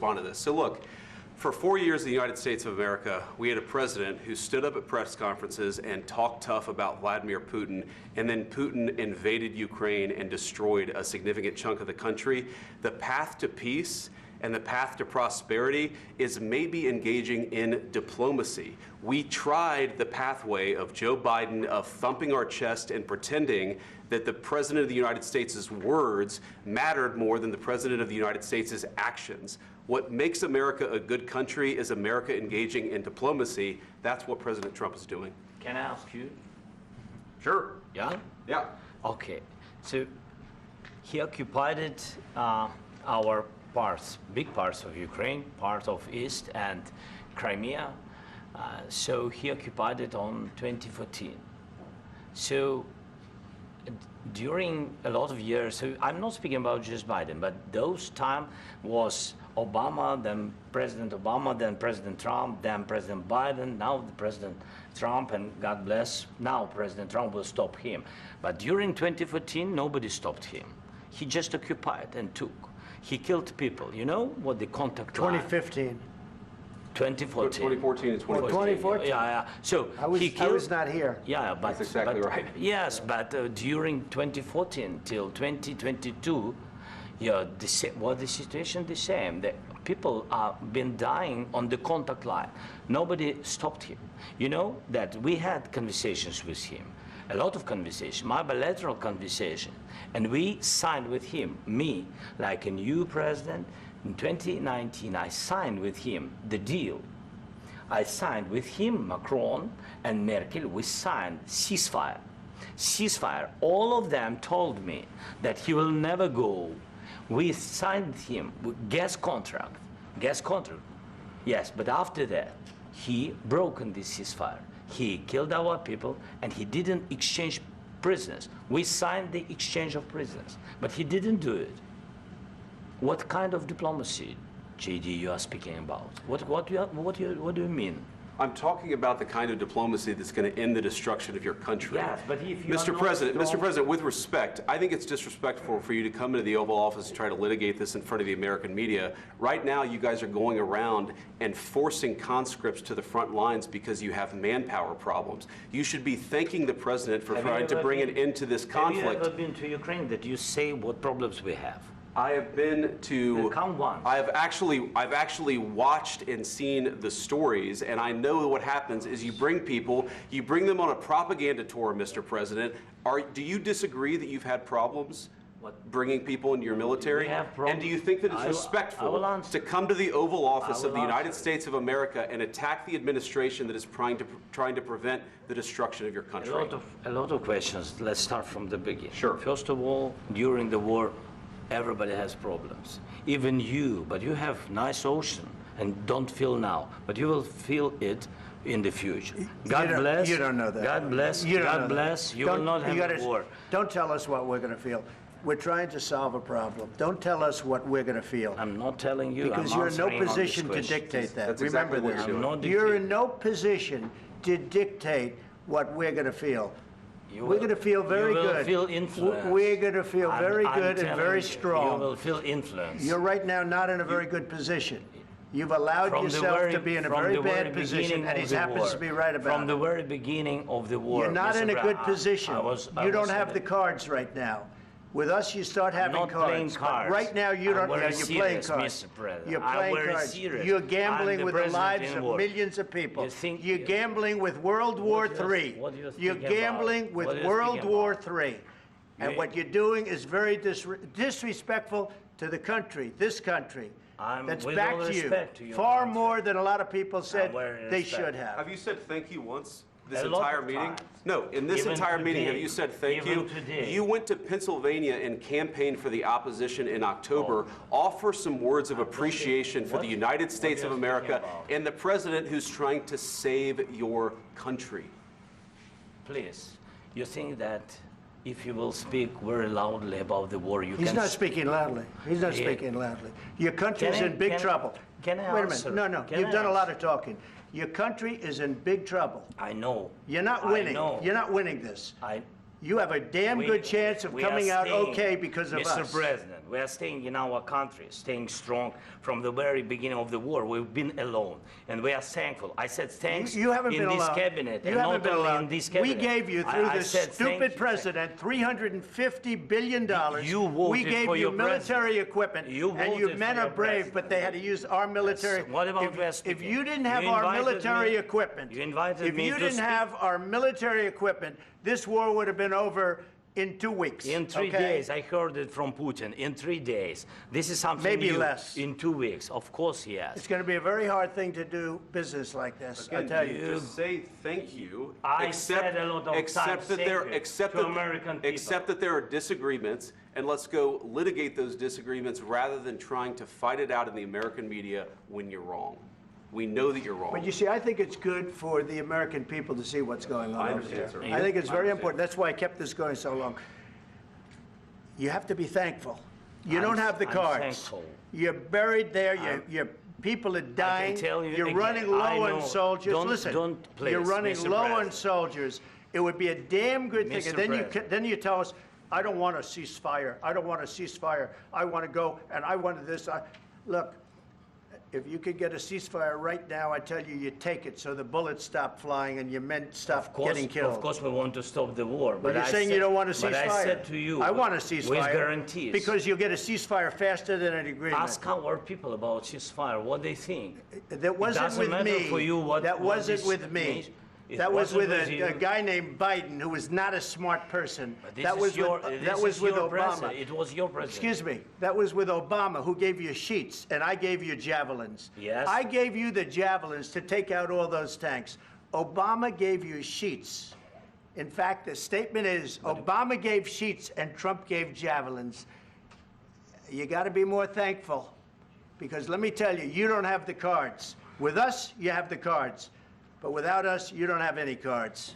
respond to this. So look, for 4 years in the United States of America, we had a president who stood up at press conferences and talked tough about Vladimir Putin, and then Putin invaded Ukraine and destroyed a significant chunk of the country. The path to peace and the path to prosperity is maybe engaging in diplomacy. We tried the pathway of Joe Biden of thumping our chest and pretending that the President of the United States' words mattered more than the President of the United States' actions. What makes America a good country is America engaging in diplomacy. That's what President Trump is doing. Can I ask you? Sure. Yeah? Yeah. Okay. So he occupied our parts, big parts of Ukraine, part of East and Crimea. So he occupied it on 2014. So during a lot of years, so I'm not speaking about just Biden, but those time was Obama, then President Obama, then President Trump, then President Biden, now the President Trump, and God bless, now President Trump will stop him. But during 2014, nobody stopped him. He just occupied and took. He killed people. You know what the contact line? 2015. 2014. 2014 and 2015. 2014. Yeah. So I was not here. Yeah, but that's exactly right. Yes, but during 2014 till 2022, yeah, the situation the same. The people are been dying on the contact line. Nobody stopped him. You know that we had conversations with him, a lot of conversations, my bilateral conversation, and we signed with him. Me, like a new president. In 2019, I signed with him the deal. I signed with him, Macron and Merkel, we signed ceasefire. Ceasefire, all of them told me that he will never go. We signed him with gas contract, yes, but after that, he broken the ceasefire. He killed our people and he didn't exchange prisoners. We signed the exchange of prisoners, but he didn't do it. What kind of diplomacy, JD, you are speaking about? What do you mean? I'm talking about the kind of diplomacy that's going to end the destruction of your country. Yes, but if you Mr. President, with respect, I think it's disrespectful for you to come into the Oval Office and try to litigate this in front of the American media. Right now, you guys are going around and forcing conscripts to the front lines because you have manpower problems. You should be thanking the President for trying to bring an end to this conflict. Have you ever been to Ukraine that you say what problems we have? I have been to. Count once. I've actually watched and seen the stories, and I know what happens is you bring people, you bring them on a propaganda tour, Mr. President. Do you disagree that you've had problems bringing people into your military? We have problems. And do you think that it's respectful to come to the Oval Office of the United States of America and attack the administration that is trying to prevent the destruction of your country? A lot of questions. Let's start from the beginning. Sure. First of all, during the war, everybody has problems, even you, but you have nice ocean and don't feel now, but you will feel it in the future. God bless. You don't know that. God bless. God bless. You will not have a war. Don't tell us what we're going to feel. We're trying to solve a problem. Don't tell us what we're going to feel. I'm not telling you. Because you're in no position to dictate that. That's Remember exactly what this. You're in no position to dictate what we're going to feel. We're going to feel very good. You will feel influence. We're going to feel very good and very strong. You will feel influence. You're right now not in a very good position. You've allowed yourself to be in a very bad position, and he happens to be right about it. From the very beginning of the war. You're not in a good position. You don't have the cards right now. With us, you start having cards. But right now, you don't. You're playing cards. You're playing cards. You're gambling with the lives of millions of people. You're gambling with World War III. You're gambling with World War III. And what you're doing is very disrespectful to the country, this country. That's back to you. Far more than a lot of people said they should have. Have you said thank you once? This entire meeting? No, in this entire meeting, have you said thank you? You went to Pennsylvania and campaigned for the opposition in October. Offer some words of appreciation for the United States of America and the president who's trying to save your country. Please, you think that if you will speak very loudly about the war, you can... He's not speaking loudly. He's not speaking loudly. Your country is in big trouble. Can I Wait a minute. No, you've done a lot of talking. Your country is in big trouble. I know. You're not winning. You're not winning this. you have a damn good chance of coming out okay because of us. Mr. President, we are staying in our country, staying strong from the very beginning of the war. We've been alone, and we are thankful. I said thanks you haven't in been this alone. cabinet, you and haven't not been only alone. in this cabinet. We gave you, through this stupid president, $350 billion. You voted we gave for you your military equipment, and you men are brave, president. but they had to use our military. Yes. What about if you didn't have our military equipment, you invited if me you to didn't speak. have our military equipment, this war would have been over in 2 weeks. In 3 days, I heard it from Putin. In 3 days, this is something maybe new. less. In 2 weeks, of course, yes. It's going to be a very hard thing to do business like this. I tell you. Just say thank you. I said a lot of times except that there are disagreements, and let's go litigate those disagreements rather than trying to fight it out in the American media when you're wrong. We know that you're wrong. But you see, I think it's good for the American people to see what's going on over there. Sir. I think it's very important. That's why I kept this going so long. You have to be thankful. You don't have the cards. Thankful. You're buried there. Your people are dying. I can tell you You're again, running low I know. on soldiers. Don't please, you're running Mr. low on President. soldiers. It would be a damn good thing. Mr. And then you tell us, I don't want a ceasefire. I don't want a ceasefire. I want to go, and I wanted this. Look. If you could get a ceasefire right now, I tell you, you take it so the bullets stop flying and your men stop getting killed. Of course, we want to stop the war. But you're saying you don't want a ceasefire. But I said to you, I want a ceasefire. with guarantees. Because you'll get a ceasefire faster than an agreement. Ask our people about ceasefire, what they think. That wasn't with me. For you what, that what wasn't with me. means. That was with a guy named Biden, who was not a smart person. That was with Obama. President. It was your president. Excuse me. That was with Obama, who gave you sheets, and I gave you javelins. Yes. I gave you the javelins to take out all those tanks. Obama gave you sheets. In fact, the statement is Obama gave sheets and Trump gave javelins. You got to be more thankful, because let me tell you, you don't have the cards. With us, you have the cards. But without us, you don't have any cards.